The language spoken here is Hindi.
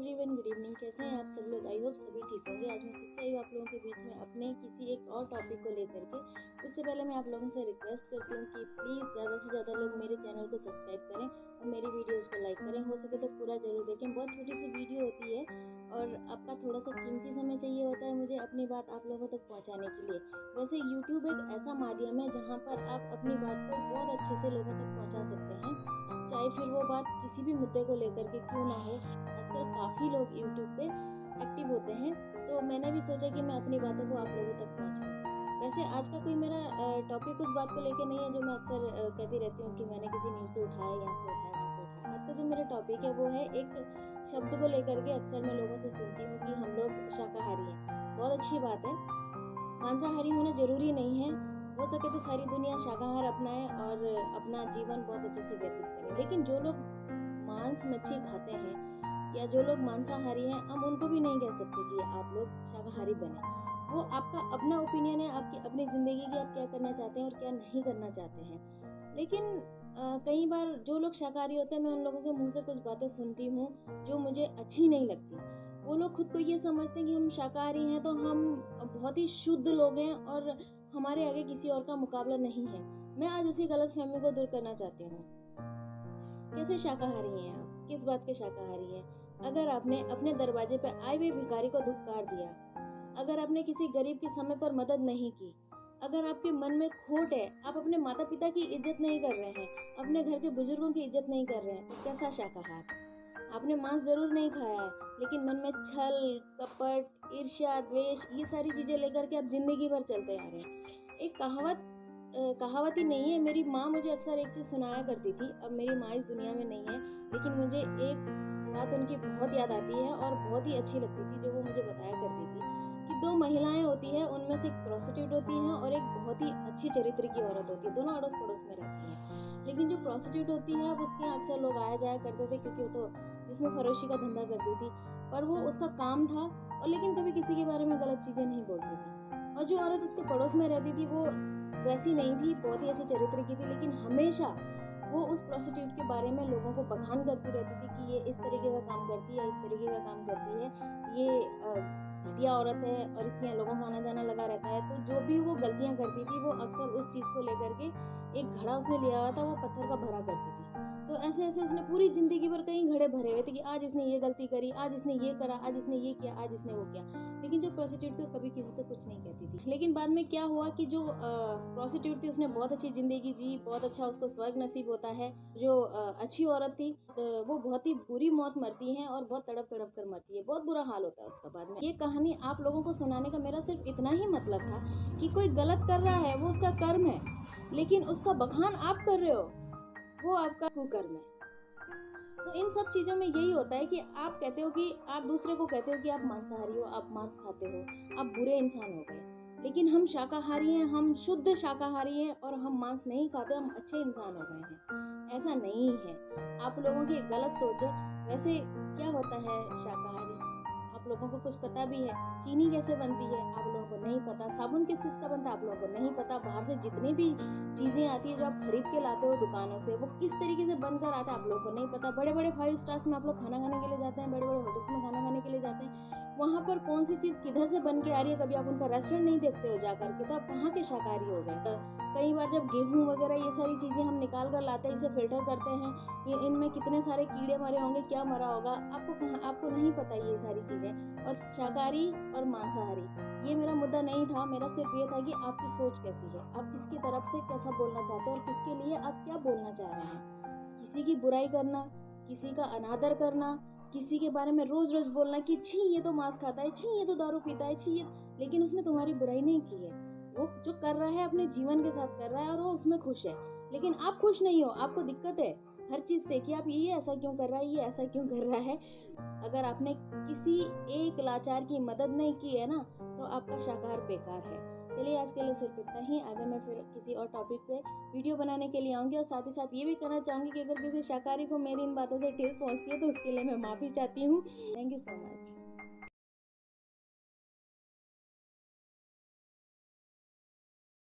Everyone, good evening. कैसे हैं आप सब लोग? आई होप सभी ठीक होंगे। आज मैं फिर से आई हूँ आप लोगों के बीच में अपने किसी एक और टॉपिक को लेकर के। उससे पहले मैं आप लोगों से रिक्वेस्ट करती हूँ कि प्लीज़ ज़्यादा से ज़्यादा लोग मेरे चैनल को सब्सक्राइब करें और मेरी वीडियोज़ को लाइक करें। हो सके तो पूरा ज़रूर देखें। बहुत छोटी सी वीडियो होती है और आपका थोड़ा सा कीमती समय चाहिए होता है मुझे अपनी बात आप लोगों तक पहुँचाने के लिए। वैसे यूट्यूब एक ऐसा माध्यम है जहाँ पर आप अपनी बात को बहुत अच्छे से लोगों तक पहुँचा सकते हैं, चाहे फिर वो बात किसी भी मुद्दे को लेकर के क्यों ना हो। आजकल काफ़ी लोग यूट्यूब पे एक्टिव होते हैं, तो मैंने भी सोचा कि मैं अपनी बातों को आप लोगों तक पहुंचाऊं। वैसे आज का कोई मेरा टॉपिक उस बात को लेकर नहीं है जो मैं अक्सर कहती रहती हूँ कि मैंने किसी न्यूज़ से उठाया, यहाँ से उठाया, वहाँ से उठाया। आज का जो मेरा टॉपिक है वो है एक शब्द को लेकर के। अक्सर मैं लोगों से सुनती हूँ कि हम लोग शाकाहारी हैं। बहुत अच्छी बात है, मांसाहारी होना ज़रूरी नहीं है। हो सके तो सारी दुनिया शाकाहार अपनाए और अपना जीवन बहुत अच्छे से व्यतीत करें। लेकिन जो लोग मांस मच्छी खाते हैं या जो लोग मांसाहारी हैं, हम उनको भी नहीं कह सकते कि आप लोग शाकाहारी बने। वो आपका अपना ओपिनियन है, आपकी अपनी ज़िंदगी की, आप क्या करना चाहते हैं और क्या नहीं करना चाहते हैं। लेकिन कई बार जो लोग शाकाहारी होते हैं, मैं उन लोगों के मुंह से कुछ बातें सुनती हूँ जो मुझे अच्छी नहीं लगती। वो लोग खुद को ये समझते हैं कि हम शाकाहारी हैं तो हम बहुत ही शुद्ध लोग हैं और हमारे आगे किसी और का मुकाबला नहीं है। मैं आज उसी गलतफहमी को दूर करना चाहती हूँ। कैसे शाकाहारी हैं आप? किस बात के शाकाहारी हैं? अगर आपने अपने दरवाजे पे आए हुए भिखारी को धुतकार दिया, अगर आपने किसी गरीब की समय पर मदद नहीं की, अगर आपके मन में खोट है, आप अपने माता पिता की इज्जत नहीं कर रहे हैं, अपने घर के बुजुर्गों की इज्जत नहीं कर रहे हैं, तो कैसा शाकाहार? आपने मांस जरूर नहीं खाया है, लेकिन मन में छल, कपट, ईर्ष्या, द्वेष, ये सारी चीजें लेकर के आप जिंदगी भर चलते आ रहे हैं। एक कहावत ही नहीं है। मेरी माँ मुझे अक्सर एक चीज़ सुनाया करती थी। अब मेरी माँ इस दुनिया में नहीं है, लेकिन मुझे एक बात उनकी बहुत याद आती है और बहुत ही अच्छी लगती थी, जो वो मुझे बताया करती थी कि दो महिलाएं होती है, उनमें से एक प्रोस्टिट्यूट होती है और एक बहुत ही अच्छी चरित्र की औरत होती है। दोनों अड़ोस पड़ोस में रहती हैं, लेकिन जो प्रोस्टिट्यूट होती है, अब उसके यहाँ अक्सर लोग आया जाया करते थे क्योंकि वो तो जिसमें फरोशी का धंधा करती थी, पर वो उसका काम था। और लेकिन कभी किसी के बारे में गलत चीज़ें नहीं बोलती थी। और जो औरत उसके पड़ोस में रहती थी वो वैसी नहीं थी, बहुत ही अच्छे चरित्र की थी, लेकिन हमेशा वो उस प्रोस्टिट्यूट के बारे में लोगों को बखान करती रहती थी कि ये इस तरीके का काम करती है, इस तरीके का काम करती है, ये घटिया औरत है और इसके यहाँ लोगों का आना जाना लगा रहता है। तो जो भी वो गलतियाँ करती थी, वो अक्सर उस चीज़ को लेकर के, एक घड़ा उसने लिया हुआ था, वो पत्थर का भरा करती थी। तो ऐसे ऐसे उसने पूरी जिंदगी भर कई घड़े भरे हुए थे कि आज इसने ये गलती करी, आज इसने ये करा, आज इसने ये किया, आज इसने वो किया। लेकिन जो प्रोस्टिट्यूट थी वो कभी किसी से कुछ नहीं कहती थी। लेकिन बाद में क्या हुआ कि जो प्रोस्टिट्यूट थी उसने बहुत अच्छी ज़िंदगी जी, बहुत अच्छा उसको स्वर्ग नसीब होता है। जो अच्छी औरत थी वो बहुत ही बुरी मौत मरती है और बहुत तड़प तड़प कर मरती है। बहुत बुरा हाल होता है उसका बाद में। ये कहानी आप लोगों को सुनाने का मेरा सिर्फ इतना ही मतलब था कि कोई गलत कर रहा है, वो उसका कर्म है, लेकिन उसका बखान आप कर रहे हो, वो आपका कुकर्म है। तो इन सब चीज़ों में यही होता है कि आप कहते हो कि आप दूसरे को कहते हो कि आप मांसाहारी हो, आप मांस खाते हो, आप बुरे इंसान हो गए। लेकिन हम शाकाहारी हैं, हम शुद्ध शाकाहारी हैं और हम मांस नहीं खाते, हम अच्छे इंसान हो गए हैं। ऐसा नहीं है, आप लोगों की गलत सोच है। वैसे क्या होता है शाकाहारी, आप लोगों को कुछ पता भी है? चीनी कैसे बनती है आप लोगों को नहीं पता, साबुन किस चीज़ का बनता है आप लोगों को नहीं पता, बाहर से जितनी भी चीज़ें आती है जो आप खरीद के लाते हो दुकानों से, वो किस तरीके से बनकर आता है आप लोगों को नहीं पता। बड़े बड़े 5 स्टार्स में आप लोग खाना खाने के लिए जाते हैं, बड़े बड़े होटल्स में खाना खाने के लिए जाते हैं, वहाँ पर कौन सी चीज़ किधर से बन के आ रही है, कभी आप उनका रेस्टोरेंट नहीं देखते हो जा करके, तो आप कहाँ के शाकाहारी हो गए। कई बार जब गेहूँ वगैरह ये सारी चीज़ें हम निकाल कर लाते हैं, इसे फिल्टर करते हैं, ये इनमें कितने सारे कीड़े मरे होंगे, क्या मरा होगा, आपको नहीं पता ये सारी चीज़ें। और शाकाहारी और मांसाहारी, ये मेरा मुद्दा नहीं था। मेरा सिर्फ ये था कि आपकी सोच कैसी है, आप किसकी तरफ से कैसा बोलना चाहते हैं और किसके लिए आप क्या बोलना चाह रहे हैं। किसी की बुराई करना, किसी का अनादर करना, किसी के बारे में रोज रोज बोलना कि छी ये तो मांस खाता है, छी ये तो दारू पीता है, छी ये, लेकिन उसने तुम्हारी बुराई नहीं की है। वो जो कर रहा है अपने जीवन के साथ कर रहा है और वो उसमें खुश है, लेकिन आप खुश नहीं हो, आपको दिक्कत है हर चीज़ से कि आप ये ऐसा क्यों कर रहा है, ये ऐसा क्यों कर रहा है। अगर आपने किसी एक लाचार की मदद नहीं की है ना, तो आपका शाकाहार बेकार है। चलिए आज के लिए सिर्फ इतना ही। आगे मैं फिर किसी और टॉपिक पे वीडियो बनाने के लिए आऊँगी और साथ ही साथ ये भी कहना चाहूँगी कि अगर किसी शाकाहारी को मेरी इन बातों से ठेस पहुँचती है तो उसके लिए मैं माफ़ी चाहती हूँ। Thank you so much.